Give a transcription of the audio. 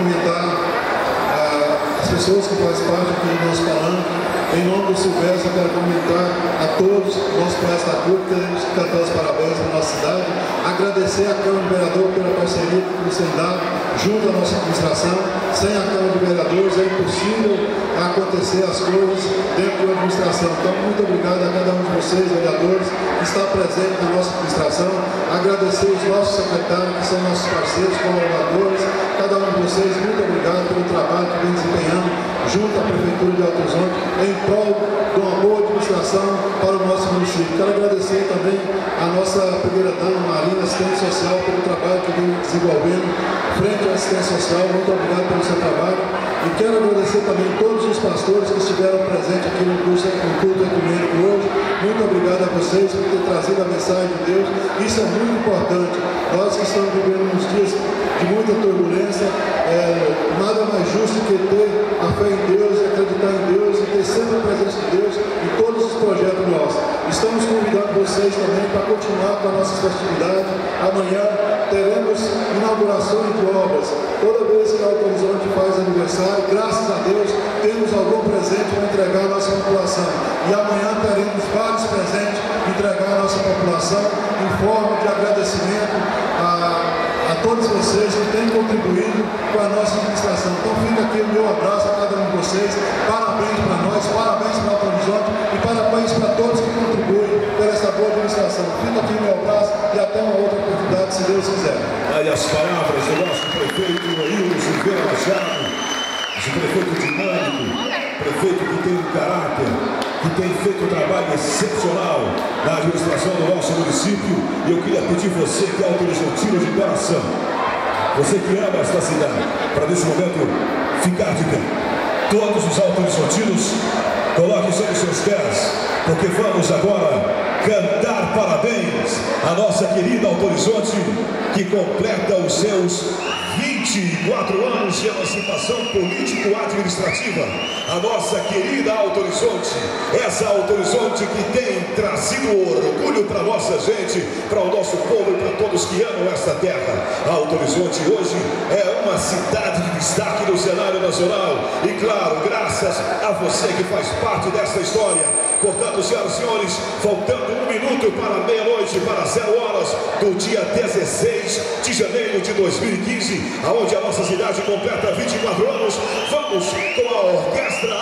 cumprimentar as pessoas que fazem parte aqui do nosso palanque. Em nome do Silvestre, eu quero cumprimentar a todos, nosso país da CUT, teremos que cantar os parabéns para a nossa cidade, agradecer à Câmara de Vereadores pela parceria que nos tem dado junto à nossa administração. Sem a Câmara de Vereadores é impossível acontecer as coisas dentro da administração. Então, muito obrigado a cada um de vocês, vereadores, que está presente na nossa administração. Agradecer os nossos secretários, que são nossos parceiros, colaboradores. Cada um de vocês, muito obrigado pelo trabalho que vem desempenhando junto à Prefeitura de Alto Horizonte em prol de uma boa administração para o nosso município. Quero agradecer também a nossa primeira-dama, Marina, assistente social, pelo trabalho que vem desenvolvendo frente à assistência social. Muito obrigado pelo seu trabalho. E quero agradecer também todos os pastores que estiveram presentes aqui no culto ecumênico hoje. Muito obrigado a vocês por ter trazido a mensagem de Deus. Isso é muito importante. Nós que estamos vivendo uns dias de muita turbulência, nada mais justo que ter a fé em Deus, acreditar em Deus e ter sempre a presença de Deus em todos os projetos nossos. Estamos convidando vocês também para continuar com as nossas festividades. Amanhã teremos inaugurações de obras. Toda vez que Alto Horizonte faz aniversário, graças a Deus, temos algum presente para entregar à nossa população. E amanhã teremos vários presentes para entregar à nossa população em forma de agradecimento a todos vocês que têm contribuído com a nossa administração. Então fica aqui o meu abraço a cada um de vocês. Parabéns para nós, parabéns para Alto Horizonte e parabéns para todos que contribuem por essa boa administração. Fica aqui o meu abraço e até uma outra oportunidade, se Deus quiser. Aí as palavras do nosso prefeito Ailton Silveira Machado, esse prefeito dinâmico, prefeito que tem um caráter, que tem feito um trabalho excepcional na administração do nosso município. E eu queria pedir você que é Alto Horizontino de coração, você que ama esta cidade, para nesse momento ficar de pé. Todos os Alto Horizontinos, coloquem sobre seus pés, porque vamos agora cantar parabéns à nossa querida Alto Horizonte, que completa os seus 24 anos de emancipação político-administrativa. A nossa querida Alto Horizonte, essa Alto Horizonte que tem trazido orgulho para a nossa gente, para o nosso povo e para todos que amam esta terra. A Alto Horizonte hoje é uma cidade de destaque no cenário nacional e, claro, graças a você que faz parte dessa história. Portanto, senhoras e senhores, faltando 1 minuto para meia-noite, para 0 horas do dia 16 de janeiro de 2015, aonde a nossa cidade completa 24 anos, vamos com a Orquestra